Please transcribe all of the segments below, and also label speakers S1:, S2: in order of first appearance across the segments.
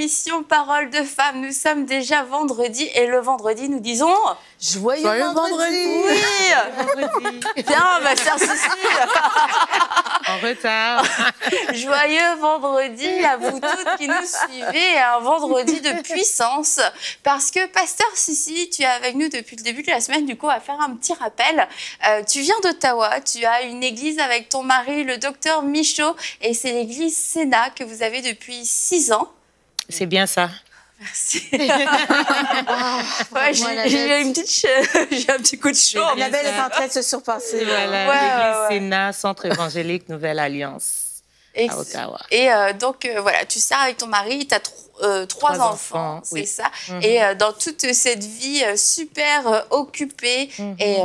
S1: l'émission Parole de Femme. Nous sommes déjà vendredi et le vendredi, nous disons...
S2: Joyeux vendredi.
S1: Oui. Bien, ma chère Cécile.
S3: En retard.
S1: Joyeux vendredi à vous toutes qui nous suivez. Un vendredi de puissance. Parce que, Pasteur Sissi, tu es avec nous depuis le début de la semaine. Du coup, on va faire un petit rappel. Tu viens d'Ottawa. Tu as une église avec ton mari, le docteur Michaud. Et c'est l'église Sénat que vous avez depuis 6 ans.
S3: C'est bien ça.
S1: Merci. Ouais, j'ai une petite j'ai un petit coup de chaud.
S2: La belle est en train de se surpasser.
S3: Voilà, l'église Sénat, Centre évangélique Nouvelle Alliance à Ottawa.
S1: Et donc, voilà, tu sers avec ton mari, tu as 3 enfants, c'est
S3: oui.
S1: ça. Et dans toute cette vie super occupée,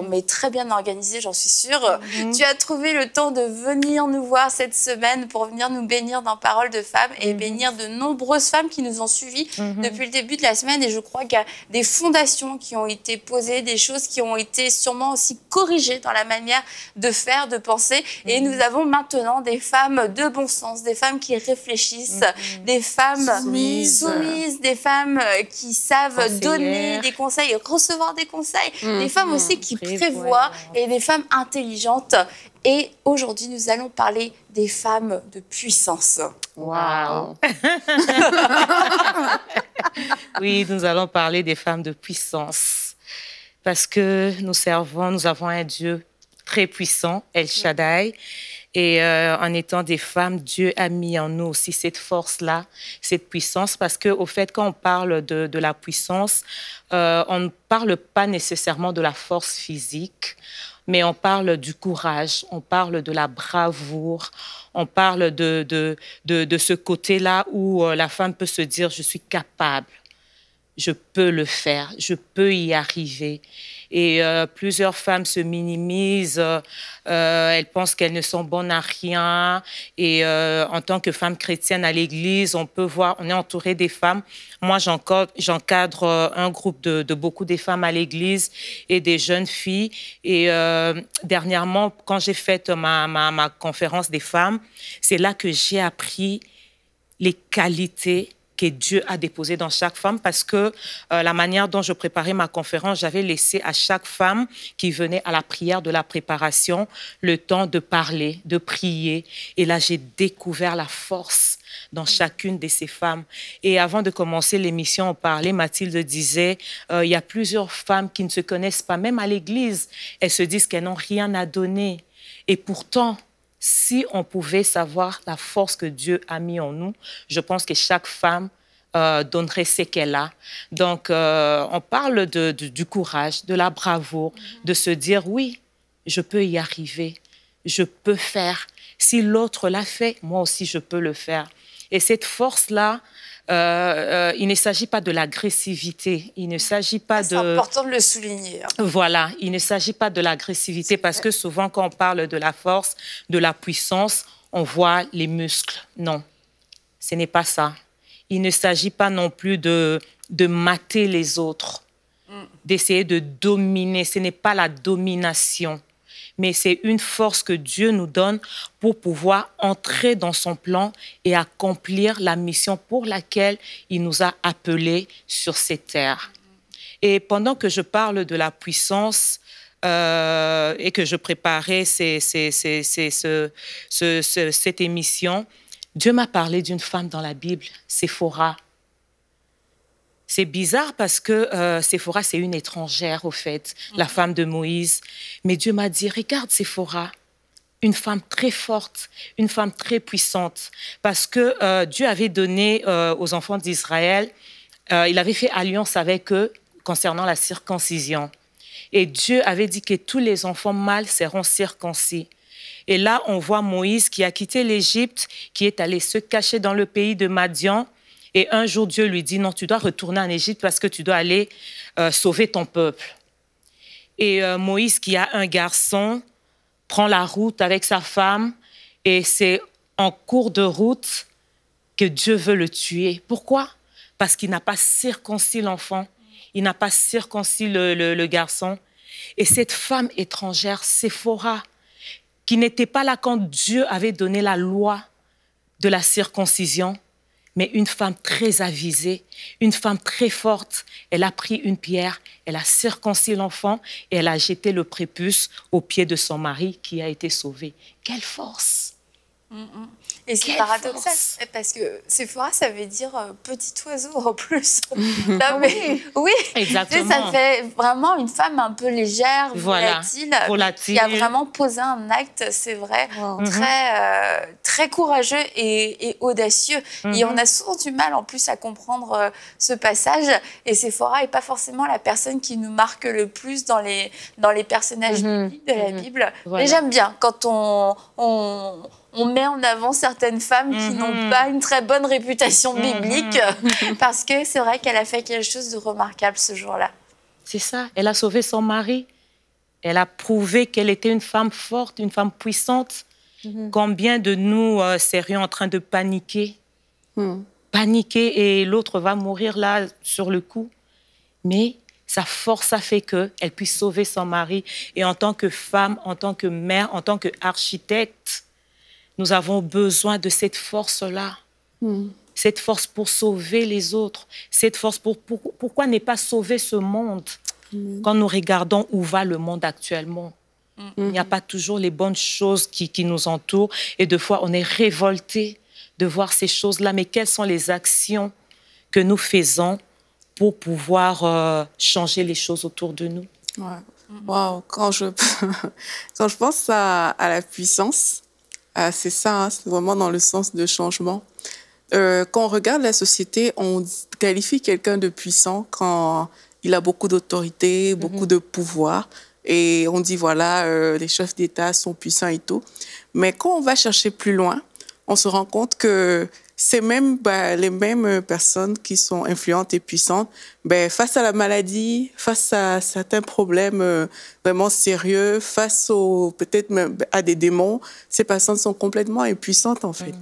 S1: mais très bien organisée, j'en suis sûre, tu as trouvé le temps de venir nous voir cette semaine pour venir nous bénir dans Parole de Femmes et bénir de nombreuses femmes qui nous ont suivis depuis le début de la semaine. Et je crois qu'il y a des fondations qui ont été posées, des choses qui ont été sûrement aussi corrigées dans la manière de faire, de penser. Et nous avons maintenant des femmes de bon sens, des femmes qui réfléchissent, des femmes soumises, des femmes qui savent donner des conseils, recevoir des conseils, des femmes aussi qui prévoient et des femmes intelligentes. Et aujourd'hui, nous allons parler des femmes de puissance.
S3: Waouh. Oui, nous allons parler des femmes de puissance. Parce que nous avons un Dieu très puissant, El Shaddai. Et en étant des femmes, Dieu a mis en nous aussi cette force-là, cette puissance, parce qu'au fait, quand on parle de la puissance, on ne parle pas nécessairement de la force physique, mais on parle du courage, on parle de la bravoure, on parle de ce côté-là où la femme peut se dire « je suis capable ». Je peux le faire, je peux y arriver. Et plusieurs femmes se minimisent, elles pensent qu'elles ne sont bonnes à rien. Et en tant que femme chrétienne à l'église, on peut voir, on est entouré des femmes. Moi, j'encadre un groupe de beaucoup des femmes à l'église et des jeunes filles. Et dernièrement, quand j'ai fait ma conférence des femmes, c'est là que j'ai appris les qualités que Dieu a déposé dans chaque femme, parce que la manière dont je préparais ma conférence, j'avais laissé à chaque femme qui venait à la prière de la préparation le temps de parler, de prier. Et là, j'ai découvert la force dans chacune de ces femmes. Et avant de commencer l'émission, on parlait, Mathilde disait, il y a plusieurs femmes qui ne se connaissent pas, même à l'église. Elles se disent qu'elles n'ont rien à donner. Et pourtant, si on pouvait savoir la force que Dieu a mis en nous, je pense que chaque femme donnerait ce qu'elle a. Donc, on parle du courage, de la bravoure, de se dire, oui, je peux y arriver, je peux faire. Si l'autre l'a fait, moi aussi, je peux le faire. Et cette force-là, il ne s'agit pas de l'agressivité, il ne s'agit pas de...
S1: C'est important de le souligner.
S3: Voilà, il ne s'agit pas de l'agressivité parce que souvent quand on parle de la force, de la puissance, on voit les muscles. Non, ce n'est pas ça. Il ne s'agit pas non plus de mater les autres, d'essayer de dominer. Ce n'est pas la domination, mais c'est une force que Dieu nous donne pour pouvoir entrer dans son plan et accomplir la mission pour laquelle il nous a appelés sur cette terre. Et pendant que je parle de la puissance et que je préparais cette émission, Dieu m'a parlé d'une femme dans la Bible, Séphora. C'est bizarre parce que Séphora, c'est une étrangère, au fait, la femme de Moïse. Mais Dieu m'a dit, regarde Séphora, une femme très forte, une femme très puissante. Parce que Dieu avait donné aux enfants d'Israël, il avait fait alliance avec eux concernant la circoncision. Et Dieu avait dit que tous les enfants mâles seront circoncis. Et là, on voit Moïse qui a quitté l'Égypte, qui est allé se cacher dans le pays de Madian. Et un jour, Dieu lui dit, non, tu dois retourner en Égypte parce que tu dois aller sauver ton peuple. Et Moïse, qui a un garçon, prend la route avec sa femme. Et c'est en cours de route que Dieu veut le tuer. Pourquoi? Parce qu'il n'a pas circoncis l'enfant. Il n'a pas circoncis le garçon. Et cette femme étrangère, Séphora, qui n'était pas là quand Dieu avait donné la loi de la circoncision, mais une femme très avisée, une femme très forte. Elle a pris une pierre, elle a circoncis l'enfant et elle a jeté le prépuce aux pieds de son mari qui a été sauvé. Quelle force!
S1: Et c'est paradoxal, parce que Séphora, ça veut dire petit oiseau en plus. Non, mais, oui,
S3: exactement.
S1: Ça fait vraiment une femme un peu légère,
S3: voilà.
S1: volatile, qui a vraiment posé un acte, c'est vrai, très courageux et audacieux. Et on a souvent du mal en plus à comprendre ce passage. Et Séphora n'est pas forcément la personne qui nous marque le plus dans les personnages bibliques de la Bible. Voilà. Mais j'aime bien quand on met en avant certaines femmes qui n'ont pas une très bonne réputation biblique parce que c'est vrai qu'elle a fait quelque chose de remarquable ce jour-là.
S3: C'est ça, elle a sauvé son mari. Elle a prouvé qu'elle était une femme forte, une femme puissante. Combien de nous serions en train de paniquer Paniquer et l'autre va mourir là sur le coup. Mais sa force a fait qu'elle puisse sauver son mari. Et en tant que femme, en tant que mère, en tant qu'architecte, nous avons besoin de cette force-là. Cette force pour sauver les autres. Cette force pourquoi ne pas sauver ce monde quand nous regardons où va le monde actuellement? Il n'y a pas toujours les bonnes choses qui nous entourent. Et des fois, on est révolté de voir ces choses-là. Mais quelles sont les actions que nous faisons pour pouvoir changer les choses autour de nous?
S4: Wow. Quand je pense à la puissance, c'est ça, hein, c'est vraiment dans le sens de changement. Quand on regarde la société, on qualifie quelqu'un de puissant quand il a beaucoup d'autorité, beaucoup de pouvoir. Et on dit, voilà, les chefs d'État sont puissants et tout. Mais quand on va chercher plus loin, on se rend compte que c'est même les mêmes personnes qui sont influentes et puissantes. Face à la maladie, face à certains problèmes vraiment sérieux, face peut-être même à des démons, ces personnes sont complètement impuissantes en fait.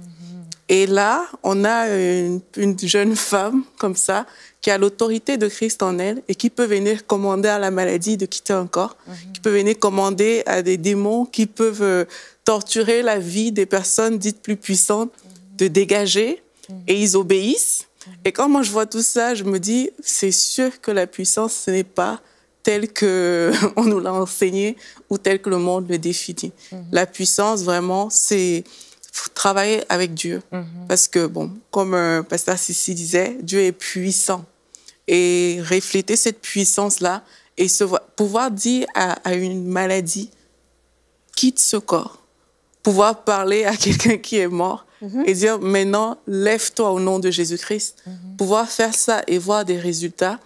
S4: Et là, on a une jeune femme comme ça qui a l'autorité de Christ en elle et qui peut venir commander à la maladie de quitter un corps, qui peut venir commander à des démons qui peuvent torturer la vie des personnes dites plus puissantes, de dégager, et ils obéissent. Et quand moi je vois tout ça, je me dis, c'est sûr que la puissance, ce n'est pas telle qu'on nous l'a enseignée ou telle que le monde le définit. La puissance, vraiment, c'est travailler avec Dieu. Parce que, bon, comme Pasteur Sissi disait, Dieu est puissant. Et refléter cette puissance-là et pouvoir dire à une maladie, quitte ce corps. Pouvoir parler à quelqu'un qui est mort et dire, maintenant, lève-toi au nom de Jésus-Christ. Pouvoir faire ça et voir des résultats,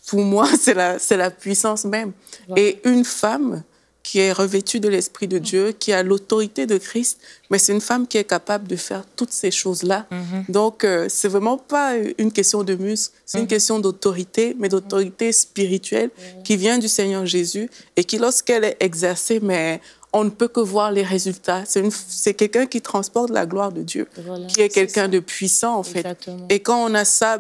S4: pour moi, c'est la puissance même. Et une femme qui est revêtue de l'Esprit de Dieu, qui a l'autorité de Christ, mais c'est une femme qui est capable de faire toutes ces choses-là. Donc, c'est vraiment pas une question de muscle, c'est une question d'autorité, mais d'autorité spirituelle qui vient du Seigneur Jésus et qui, lorsqu'elle est exercée, mais on ne peut que voir les résultats. C'est quelqu'un qui transporte la gloire de Dieu, qui est quelqu'un de puissant, en fait.
S3: Exactement.
S4: Et quand on a ça,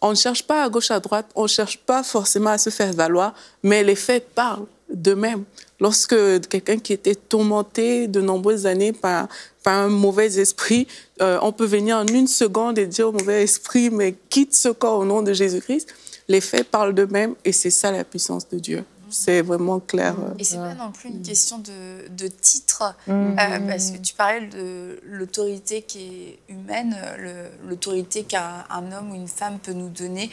S4: on ne cherche pas à gauche, à droite, on ne cherche pas forcément à se faire valoir, mais les faits parlent d'eux-mêmes. Lorsque quelqu'un qui était tourmenté de nombreuses années par un mauvais esprit, on peut venir en une seconde et dire au mauvais esprit, mais quitte ce corps au nom de Jésus-Christ. Les faits parlent d'eux-mêmes et c'est ça la puissance de Dieu. C'est vraiment clair.
S1: Et c'est pas non plus une question de titre, parce que tu parlais de l'autorité qui est humaine, l'autorité qu'un homme ou une femme peut nous donner,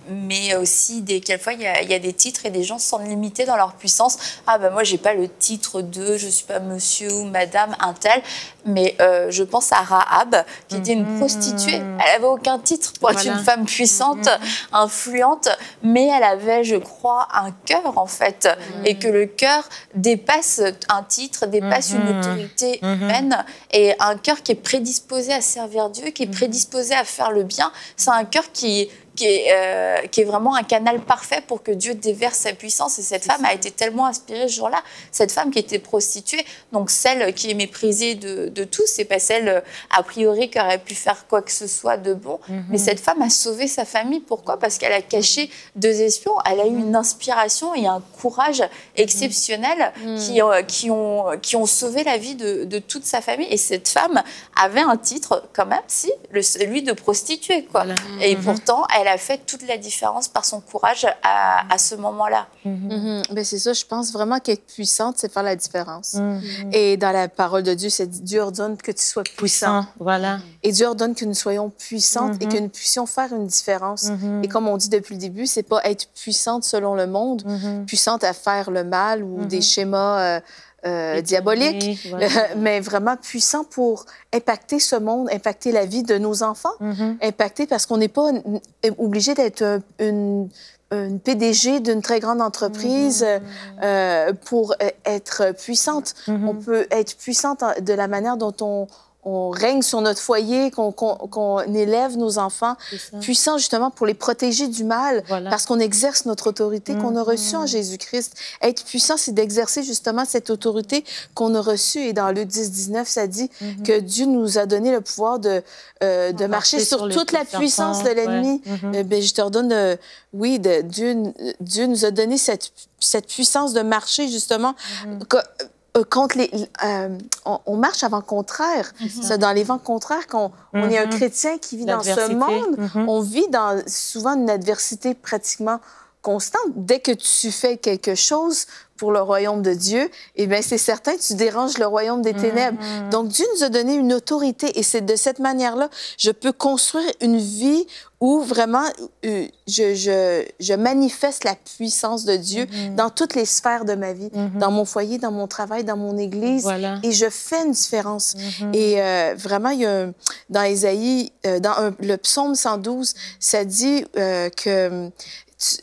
S1: mais aussi quelquefois il y a des titres et des gens sont limités dans leur puissance. Ah moi j'ai pas le titre de, je suis pas monsieur ou madame un tel, mais je pense à Rahab qui était une prostituée. Elle avait aucun titre pour être une femme puissante, influente, mais elle avait, je crois, un cœur en fait, et que le cœur dépasse un titre, dépasse une autorité humaine, et un cœur qui est prédisposé à servir Dieu, qui est prédisposé à faire le bien. C'est un cœur qui qui est vraiment un canal parfait pour que Dieu déverse sa puissance. Et cette femme a été tellement inspirée ce jour-là. Cette femme qui était prostituée, donc celle qui est méprisée de tous, c'est pas celle, a priori, qui aurait pu faire quoi que ce soit de bon. Mais cette femme a sauvé sa famille. Pourquoi? Parce qu'elle a caché 2 espions. Elle a eu une inspiration et un courage exceptionnel qui ont sauvé la vie de toute sa famille. Et cette femme avait un titre, quand même, celui de prostituée, quoi. Voilà. Et pourtant, elle a fait toute la différence par son courage à ce moment-là.
S2: Ben c'est ça, je pense vraiment qu'être puissante, c'est faire la différence. Et dans la parole de Dieu, c'est Dieu ordonne que tu sois puissant.
S3: Voilà.
S2: Et Dieu ordonne que nous soyons puissantes et que nous puissions faire une différence. Et comme on dit depuis le début, c'est pas être puissante selon le monde, puissante à faire le mal ou des schémas diaboliques, voilà. Mais vraiment puissant pour impacter ce monde, impacter la vie de nos enfants, impacter parce qu'on n'est pas obligé d'être une PDG d'une très grande entreprise pour être puissante. On peut être puissante de la manière dont on règne sur notre foyer, qu'on élève nos enfants, puissants justement pour les protéger du mal, parce qu'on exerce notre autorité qu'on a reçue en Jésus-Christ. Être puissant, c'est d'exercer justement cette autorité qu'on a reçue. Et dans Luc 10, 19, ça dit que Dieu nous a donné le pouvoir de marcher sur toute la puissance de l'ennemi. Ben, je te redonne, Dieu nous a donné cette puissance de marcher justement contre on marche avant contraire. C'est dans les vents contraires qu'on est un chrétien qui vit dans ce monde. On vit dans souvent une adversité pratiquement constante. Dès que tu fais quelque chose pour le royaume de Dieu, eh bien, c'est certain que tu déranges le royaume des ténèbres. Donc, Dieu nous a donné une autorité et c'est de cette manière-là, je peux construire une vie où vraiment je manifeste la puissance de Dieu dans toutes les sphères de ma vie, dans mon foyer, dans mon travail, dans mon église, et je fais une différence. Et vraiment, il y a dans Ésaïe, dans le psaume 112, ça dit que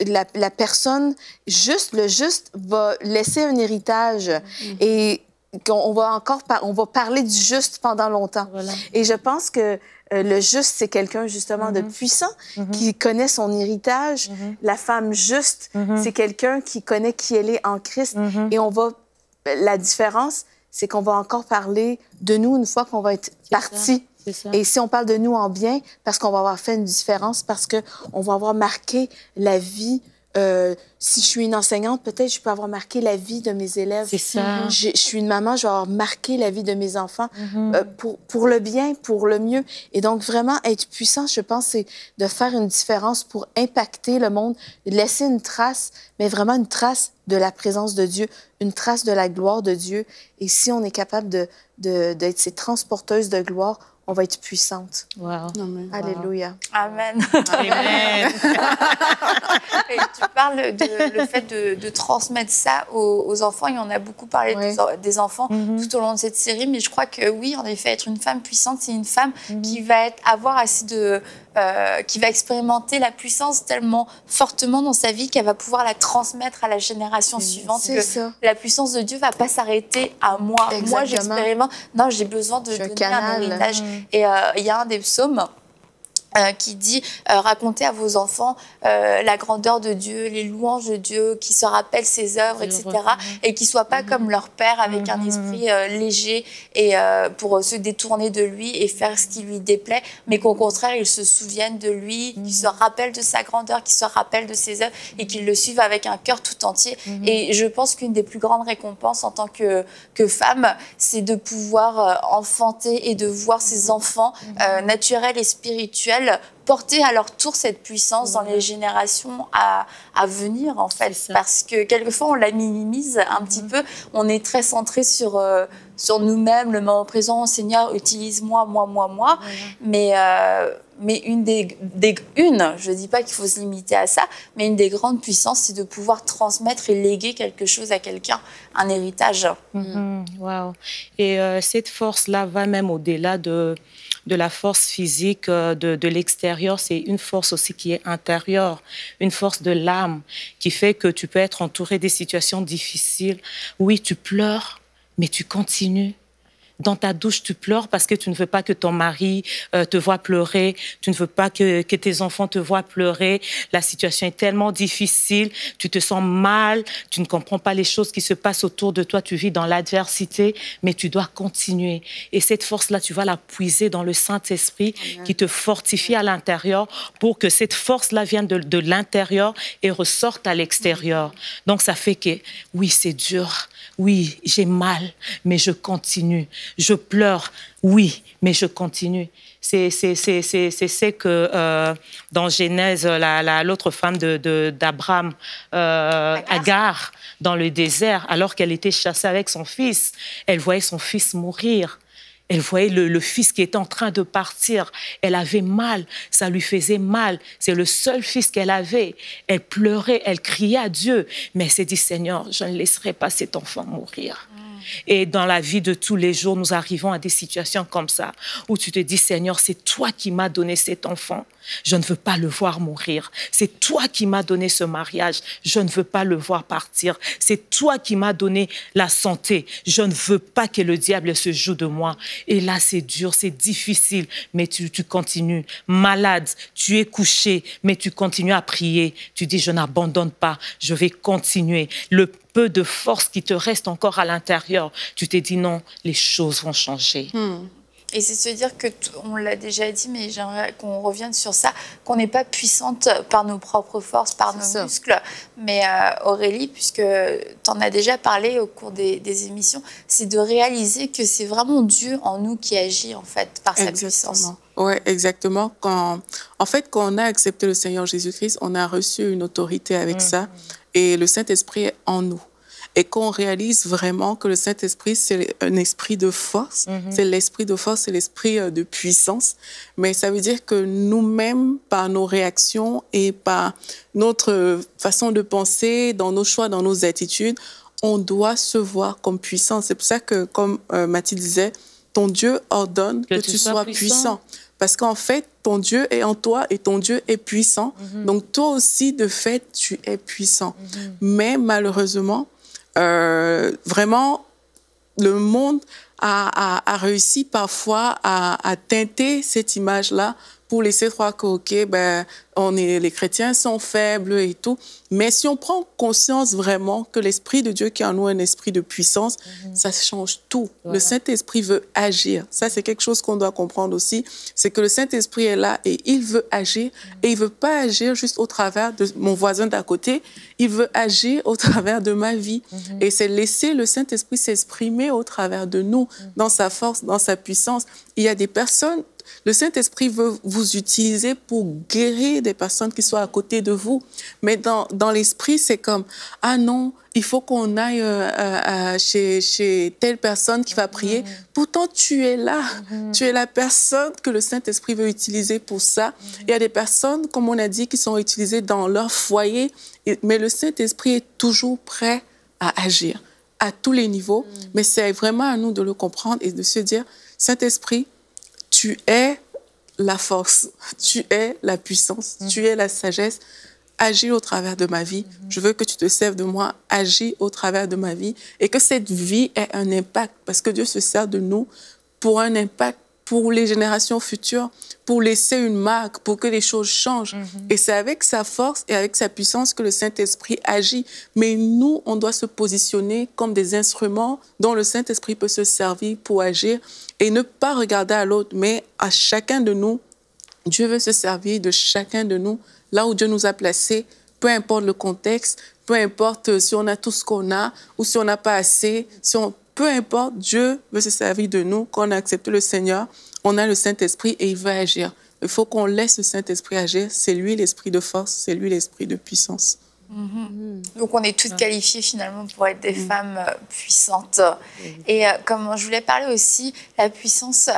S2: la personne le juste va laisser un héritage et on va parler du juste pendant longtemps. Et je pense que le juste, c'est quelqu'un justement de puissant qui connaît son héritage. La femme juste, c'est quelqu'un qui connaît qui elle est en Christ. Et la différence, c'est qu'on va encore parler de nous une fois qu'on va être parti. Et si on parle de nous en bien, parce qu'on va avoir fait une différence, parce qu'on va avoir marqué la vie. Si je suis une enseignante, peut-être je peux avoir marqué la vie de mes élèves.
S3: C'est ça.
S2: Je suis une maman, je vais avoir marqué la vie de mes enfants pour le bien, pour le mieux. Et donc, vraiment, être puissant, je pense, c'est de faire une différence pour impacter le monde, laisser une trace, mais vraiment une trace de la présence de Dieu, une trace de la gloire de Dieu. Et si on est capable d'être ces transporteuses de gloire, on va être puissante.
S3: Wow.
S2: Amen. Alléluia.
S1: Amen.
S3: Amen.
S1: Et tu parles le fait de transmettre ça aux enfants. Et on a beaucoup parlé des enfants tout au long de cette série. Mais je crois que oui, en effet, être une femme puissante, c'est une femme qui va avoir assez qui va expérimenter la puissance tellement fortement dans sa vie qu'elle va pouvoir la transmettre à la génération suivante. La puissance de Dieu ne va pas s'arrêter à moi. Exactement. Moi, j'expérimente. Non, j'ai besoin de donner un héritage. Et il y a un des psaumes qui dit racontez à vos enfants la grandeur de Dieu, les louanges de Dieu, qui se rappellent ses œuvres, etc. Et qui ne soient pas comme leur père avec un esprit léger et pour se détourner de lui et faire ce qui lui déplaît, mais qu'au contraire, ils se souviennent de lui, qu'ils se rappellent de sa grandeur, qu'ils se rappellent de ses œuvres et qu'ils le suivent avec un cœur tout entier. Et je pense qu'une des plus grandes récompenses en tant que femme, c'est de pouvoir enfanter et de voir ses enfants naturels et spirituels porter à leur tour cette puissance dans les générations à venir, en fait. Parce que quelquefois, on la minimise un petit peu. On est très centré sur nous-mêmes, le moment présent. Seigneur, utilise-moi, moi. Mais je ne dis pas qu'il faut se limiter à ça, mais une des grandes puissances, c'est de pouvoir transmettre et léguer quelque chose à quelqu'un, un héritage.
S3: Wow. Et cette force-là va même au-delà de la force physique de l'extérieur, c'est une force aussi qui est intérieure, une force de l'âme qui fait que tu peux être entouré des situations difficiles. Oui, tu pleures, mais tu continues. dans ta douche, tu pleures parce que tu ne veux pas que ton mari te voie pleurer, tu ne veux pas que tes enfants te voient pleurer. La situation est tellement difficile, tu te sens mal, tu ne comprends pas les choses qui se passent autour de toi, tu vis dans l'adversité, mais tu dois continuer. Et cette force-là, tu vas la puiser dans le Saint-Esprit qui te fortifie à l'intérieur pour que cette force-là vienne de l'intérieur et ressorte à l'extérieur. Donc, ça fait que, oui, c'est dur. Oui, j'ai mal, mais je continue. Je pleure, oui, mais je continue. C'est ce que dans Genèse, l'autre femme d'Abraham, Agar, dans le désert, alors qu'elle était chassée avec son fils, elle voyait son fils mourir. Elle voyait le fils qui était en train de partir. Elle avait mal, ça lui faisait mal. C'est le seul fils qu'elle avait. Elle pleurait, elle criait à Dieu. Mais elle s'est dit, Seigneur, je ne laisserai pas cet enfant mourir. Et dans la vie de tous les jours, nous arrivons à des situations comme ça, où tu te dis, Seigneur, c'est toi qui m'as donné cet enfant. Je ne veux pas le voir mourir. C'est toi qui m'as donné ce mariage. Je ne veux pas le voir partir. C'est toi qui m'as donné la santé. Je ne veux pas que le diable se joue de moi. Et là, c'est dur, c'est difficile, mais tu continues. Malade, tu es couché, mais tu continues à prier. Tu dis, je n'abandonne pas, je vais continuer. Le peu de force qui te reste encore à l'intérieur, tu t'es dit non, les choses vont changer.
S1: Et c'est se dire que, on l'a déjà dit, mais j'aimerais qu'on revienne sur ça, qu'on n'est pas puissante par nos propres forces, par nos muscles. Mais Aurélie, puisque tu en as déjà parlé au cours des émissions, c'est de réaliser que c'est vraiment Dieu en nous qui agit, en fait, par sa puissance.
S4: Oui, exactement. En fait, quand on a accepté le Seigneur Jésus-Christ, on a reçu une autorité avec ça. Et le Saint-Esprit est en nous. Et qu'on réalise vraiment que le Saint-Esprit, c'est un esprit de force. C'est l'esprit de force, c'est l'esprit de puissance. Mais ça veut dire que nous-mêmes, par nos réactions et par notre façon de penser, dans nos choix, dans nos attitudes, on doit se voir comme puissant. C'est pour ça que, comme Mathilde disait, ton Dieu ordonne que tu sois puissant. Parce qu'en fait, ton Dieu est en toi et ton Dieu est puissant. Donc, toi aussi, de fait, tu es puissant. Mais malheureusement, vraiment, le monde a réussi parfois à teinter cette image-là pour laisser croire que, OK, ben, les chrétiens sont faibles et tout. Mais si on prend conscience vraiment que l'Esprit de Dieu qui est en nous est un esprit de puissance, ça change tout. Voilà. Le Saint-Esprit veut agir. Ça, c'est quelque chose qu'on doit comprendre aussi. C'est que le Saint-Esprit est là et il veut agir. Et il ne veut pas agir juste au travers de mon voisin d'à côté. Il veut agir au travers de ma vie. Et c'est laisser le Saint-Esprit s'exprimer au travers de nous, dans sa force, dans sa puissance. Il y a des personnes... Le Saint-Esprit veut vous utiliser pour guérir des personnes qui sont à côté de vous. Mais dans l'esprit, c'est comme, ah non, il faut qu'on aille chez telle personne qui va prier. Pourtant, tu es là. Tu es la personne que le Saint-Esprit veut utiliser pour ça. Il y a des personnes, comme on a dit, qui sont utilisées dans leur foyer. Mais le Saint-Esprit est toujours prêt à agir à tous les niveaux. Mais c'est vraiment à nous de le comprendre et de se dire, Saint-Esprit, tu es la force, tu es la puissance, tu es la sagesse. Agis au travers de ma vie. Je veux que tu te serves de moi. Agis au travers de ma vie. Et que cette vie ait un impact. Parce que Dieu se sert de nous pour un impact pour les générations futures, pour laisser une marque, pour que les choses changent. Et c'est avec sa force et avec sa puissance que le Saint-Esprit agit. Mais nous, on doit se positionner comme des instruments dont le Saint-Esprit peut se servir pour agir et ne pas regarder à l'autre, mais à chacun de nous. Dieu veut se servir de chacun de nous, là où Dieu nous a placés, peu importe le contexte, peu importe si on a tout ce qu'on a ou si on n'a pas assez, peu importe, Dieu veut se servir de nous. Quand on a accepté le Seigneur, on a le Saint-Esprit et il veut agir. Il faut qu'on laisse le Saint-Esprit agir. C'est lui l'esprit de force, c'est lui l'esprit de puissance.
S1: Donc on est toutes qualifiées finalement pour être des femmes puissantes. Et comme je voulais parler aussi, la puissance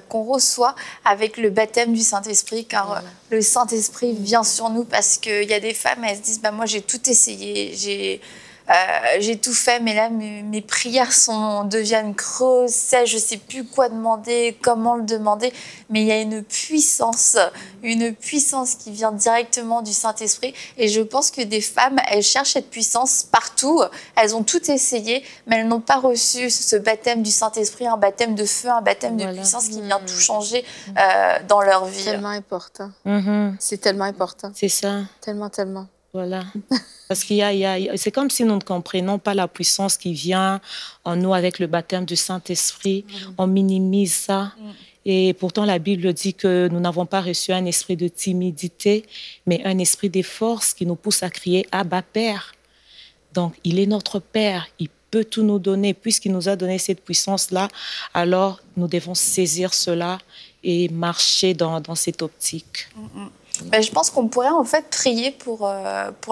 S1: qu'on reçoit avec le baptême du Saint-Esprit, car le Saint-Esprit vient sur nous parce qu'il y a des femmes, elles se disent, bah, moi j'ai tout essayé, j'ai tout fait, mais là, mes prières deviennent creuses, sèches, je ne sais plus quoi demander, comment le demander, mais il y a une puissance qui vient directement du Saint-Esprit. Et je pense que des femmes, elles cherchent cette puissance partout. Elles ont tout essayé, mais elles n'ont pas reçu ce baptême du Saint-Esprit, un baptême de feu, un baptême de puissance qui vient tout changer dans leur vie.
S2: C'est tellement important. C'est tellement important.
S3: C'est ça.
S2: Tellement, tellement.
S3: Voilà. Parce c'est comme si nous ne comprenions pas la puissance qui vient en nous avec le baptême du Saint-Esprit. On minimise ça. Et pourtant, la Bible dit que nous n'avons pas reçu un esprit de timidité, mais un esprit de force qui nous pousse à crier « Abba, Père ». Donc, il est notre Père. Il peut tout nous donner. Puisqu'il nous a donné cette puissance-là, alors nous devons saisir cela et marcher dans cette optique.
S1: Ben, je pense qu'on pourrait en fait prier pour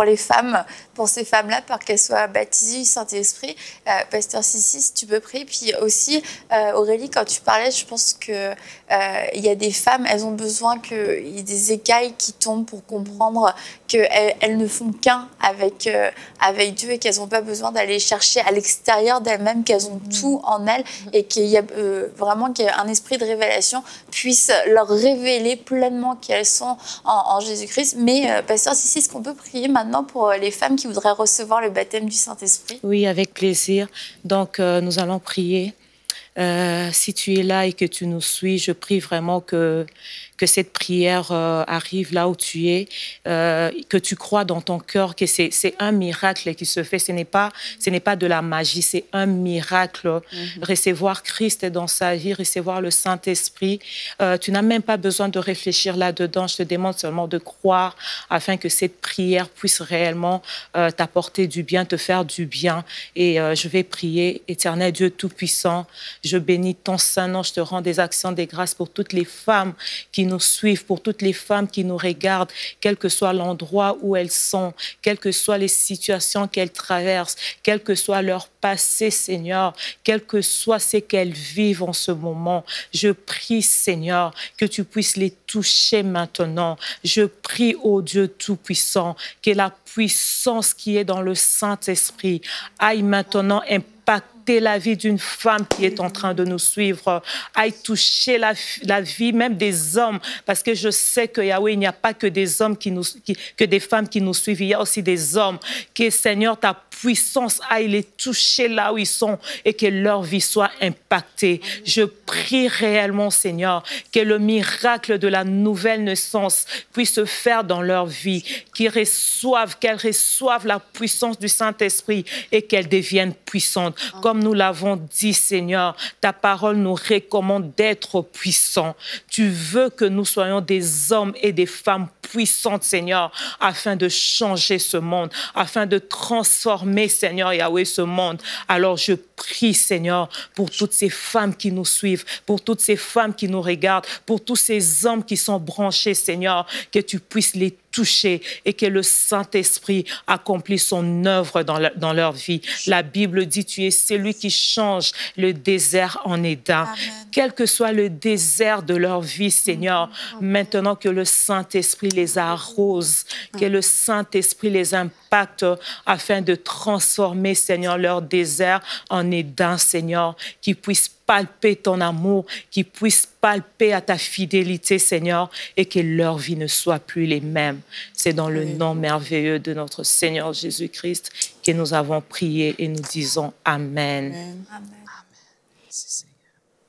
S1: les femmes, pour ces femmes-là, pour qu'elles soient baptisées du Saint-Esprit. Pasteur Sissi, si tu peux prier. Puis aussi, Aurélie, quand tu parlais, je pense qu'il y a des femmes, elles ont besoin qu'il y ait des écailles qui tombent pour comprendre qu'elles ne font qu'un avec Dieu et qu'elles n'ont pas besoin d'aller chercher à l'extérieur d'elles-mêmes, qu'elles ont tout en elles et qu'il y a vraiment qu'un esprit de révélation puisse leur révéler pleinement qui elles sont en Jésus-Christ. Mais Pasteur Sissi, est-ce qu'on peut prier maintenant pour les femmes qui voudraient recevoir le baptême du Saint-Esprit?
S3: Oui, avec plaisir. Donc, nous allons prier. Si tu es là et que tu nous suis, je prie vraiment que cette prière arrive là où tu es, que tu crois dans ton cœur que c'est un miracle qui se fait. Ce n'est pas de la magie, c'est un miracle. Recevoir Christ dans sa vie, recevoir le Saint-Esprit. Tu n'as même pas besoin de réfléchir là-dedans. Je te demande seulement de croire afin que cette prière puisse réellement t'apporter du bien, te faire du bien. Et je vais prier, Éternel Dieu Tout-Puissant, je bénis ton Saint-Nom, je te rends des actions de grâce pour toutes les femmes qui nous suivent, pour toutes les femmes qui nous regardent, quel que soit l'endroit où elles sont, quelles que soient les situations qu'elles traversent, quel que soit leur passé, Seigneur, quel que soit ce qu'elles vivent en ce moment. Je prie, Seigneur, que tu puisses les toucher maintenant. Je prie, ô Dieu Tout-Puissant, que la puissance qui est dans le Saint-Esprit aille maintenant impacter la vie d'une femme qui est en train de nous suivre, aille toucher la vie même des hommes, parce que je sais que Yahweh, il n'y a pas que des hommes que des femmes qui nous suivent, il y a aussi des hommes. Que Seigneur, ta puissance aille les toucher là où ils sont et que leur vie soit impactée. Je prie réellement, Seigneur, que le miracle de la nouvelle naissance puisse se faire dans leur vie, qu'elles reçoivent la puissance du Saint-Esprit et qu'elles deviennent puissantes. Comme nous l'avons dit, Seigneur, ta parole nous recommande d'être puissants. Tu veux que nous soyons des hommes et des femmes puissantes, Seigneur, afin de changer ce monde, afin de transformer, Seigneur Yahweh, ce monde. Alors je prie, Seigneur, pour toutes ces femmes qui nous suivent, pour toutes ces femmes qui nous regardent, pour tous ces hommes qui sont branchés, Seigneur, que tu puisses les toucher et que le Saint-Esprit accomplisse son œuvre dans leur vie. La Bible dit, tu es celui qui change le désert en Éden. Quel que soit le désert de leur vie, Seigneur, maintenant que le Saint-Esprit les arrose, que le Saint-Esprit les impacte afin de transformer, Seigneur, leur désert en Éden, Seigneur, qu'ils puissent palper ton amour, qu'ils puissent palper à ta fidélité, Seigneur, et que leur vie ne soit plus les mêmes. C'est dans le nom merveilleux de notre Seigneur Jésus-Christ que nous avons prié et nous disons Amen.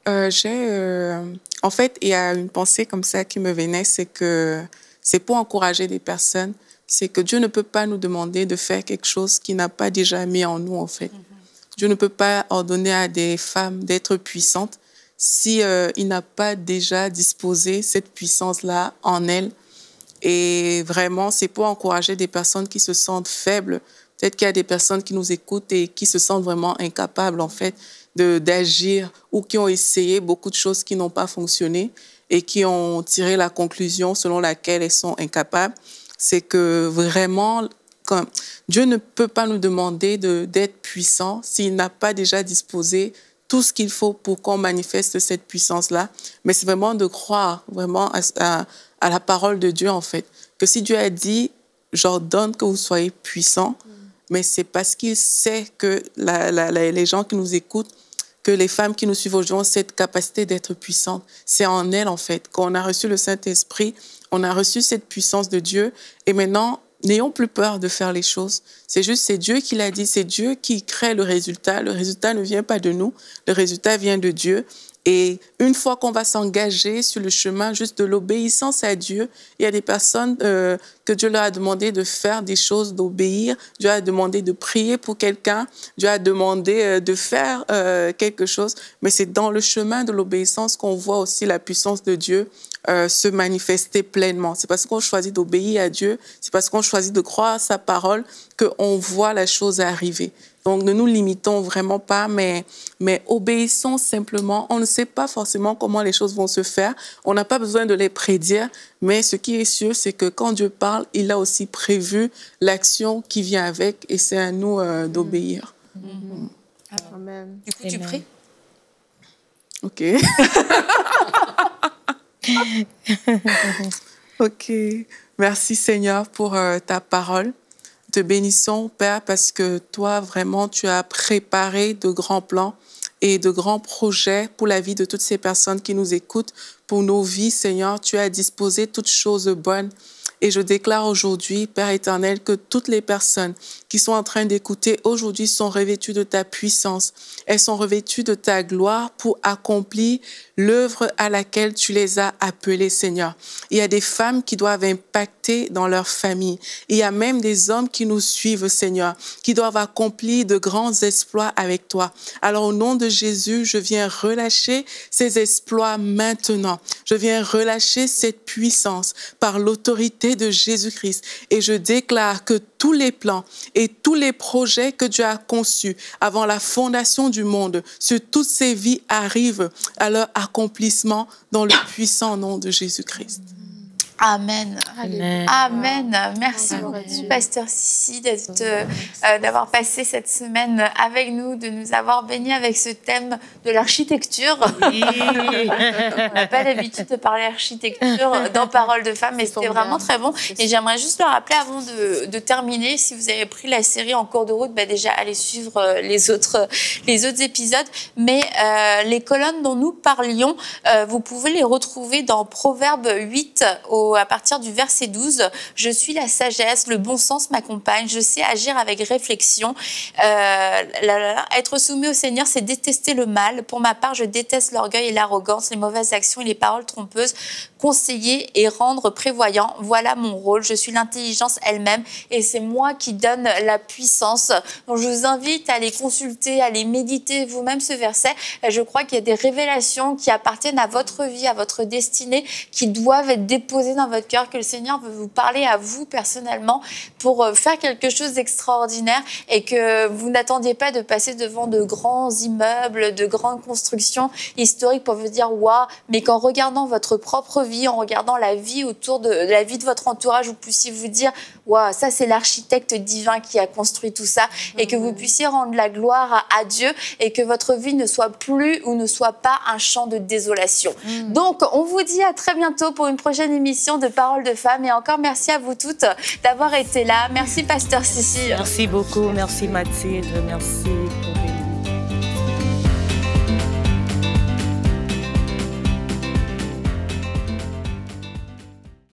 S4: En fait, il y a une pensée comme ça qui me venait, c'est que c'est pour encourager des personnes, c'est que Dieu ne peut pas nous demander de faire quelque chose qu'il n'a pas déjà mis en nous, en fait. Dieu ne peut pas ordonner à des femmes d'être puissantes si il n'a pas déjà disposé cette puissance-là en elles. Et vraiment, c'est pour encourager des personnes qui se sentent faibles. Peut-être qu'il y a des personnes qui nous écoutent et qui se sentent vraiment incapables, en fait, d'agir ou qui ont essayé beaucoup de choses qui n'ont pas fonctionné et qui ont tiré la conclusion selon laquelle elles sont incapables. C'est que vraiment, Dieu ne peut pas nous demander d'être puissant s'il n'a pas déjà disposé tout ce qu'il faut pour qu'on manifeste cette puissance-là. Mais c'est vraiment de croire vraiment à la parole de Dieu, en fait. Que si Dieu a dit, j'ordonne que vous soyez puissants, mais c'est parce qu'il sait que les gens qui nous écoutent, que les femmes qui nous suivent aujourd'hui ont cette capacité d'être puissantes. C'est en elles, en fait. Quand on a reçu le Saint-Esprit, on a reçu cette puissance de Dieu. Et maintenant, n'ayons plus peur de faire les choses. C'est Dieu qui l'a dit, c'est Dieu qui crée le résultat. Le résultat ne vient pas de nous, le résultat vient de Dieu. Et une fois qu'on va s'engager sur le chemin juste de l'obéissance à Dieu, il y a des personnes que Dieu leur a demandé de faire des choses, d'obéir. Dieu a demandé de prier pour quelqu'un. Dieu a demandé de faire quelque chose. Mais c'est dans le chemin de l'obéissance qu'on voit aussi la puissance de Dieu se manifester pleinement. C'est parce qu'on choisit d'obéir à Dieu, c'est parce qu'on choisit de croire à sa parole qu'on voit la chose arriver. Donc, ne nous limitons vraiment pas, mais obéissons simplement. On ne sait pas forcément comment les choses vont se faire. On n'a pas besoin de les prédire, mais ce qui est sûr, c'est que quand Dieu parle, il a aussi prévu l'action qui vient avec, et c'est à nous d'obéir.
S2: Amen.
S1: Du coup, tu pries?
S4: OK. OK. Merci Seigneur pour ta parole. Te bénissons, Père, parce que toi, vraiment, tu as préparé de grands plans et de grands projets pour la vie de toutes ces personnes qui nous écoutent, pour nos vies, Seigneur. Tu as disposé toutes choses bonnes. Et je déclare aujourd'hui, Père éternel, que toutes les personnes qui sont en train d'écouter aujourd'hui sont revêtues de ta puissance. Elles sont revêtues de ta gloire pour accomplir l'œuvre à laquelle tu les as appelées, Seigneur. Il y a des femmes qui doivent impacter dans leur famille. Il y a même des hommes qui nous suivent, Seigneur, qui doivent accomplir de grands exploits avec toi. Alors, au nom de Jésus, je viens relâcher ces exploits maintenant. Je viens relâcher cette puissance par l'autorité de Jésus-Christ. Et je déclare que tous les plans et tous les projets que Dieu a conçus avant la fondation du monde sur toutes ces vies arrivent à leur accomplissement dans le puissant nom de Jésus-Christ.
S1: Amen. Amen. Amen. Merci beaucoup, Pasteur Sissi, d'avoir passé cette semaine avec nous, de nous avoir bénis avec ce thème de l'architecture. Oui. On n'a pas l'habitude de parler architecture dans Parole de Femme, mais c'était vraiment très bon. Et j'aimerais juste le rappeler avant de terminer, si vous avez pris la série en cours de route, déjà allez suivre les autres épisodes. Mais les colonnes dont nous parlions, vous pouvez les retrouver dans Proverbe 8 à partir du verset 12, « Je suis la sagesse, le bon sens m'accompagne, je sais agir avec réflexion. Être soumis au Seigneur, c'est détester le mal. Pour ma part, je déteste l'orgueil et l'arrogance, les mauvaises actions et les paroles trompeuses. Conseiller et rendre prévoyant, voilà mon rôle. Je suis l'intelligence elle-même et c'est moi qui donne la puissance. » Donc, je vous invite à aller consulter, à aller méditer vous-même ce verset. Je crois qu'il y a des révélations qui appartiennent à votre vie, à votre destinée, qui doivent être déposées dans votre cœur, que le Seigneur veut vous parler à vous personnellement pour faire quelque chose d'extraordinaire et que vous n'attendiez pas de passer devant de grands immeubles, de grandes constructions historiques pour vous dire « Waouh !» mais qu'en regardant votre propre vie, en regardant la vie autour de la vie de votre entourage, vous puissiez vous dire « Waouh, ça c'est l'architecte divin qui a construit tout ça » et que vous puissiez rendre la gloire à Dieu et que votre vie ne soit plus ou ne soit pas un champ de désolation. Donc, on vous dit à très bientôt pour une prochaine émission de Parole de Femme et encore merci à vous toutes d'avoir été là. Merci Pasteur Sissi.
S3: Merci beaucoup, merci Mathilde, merci.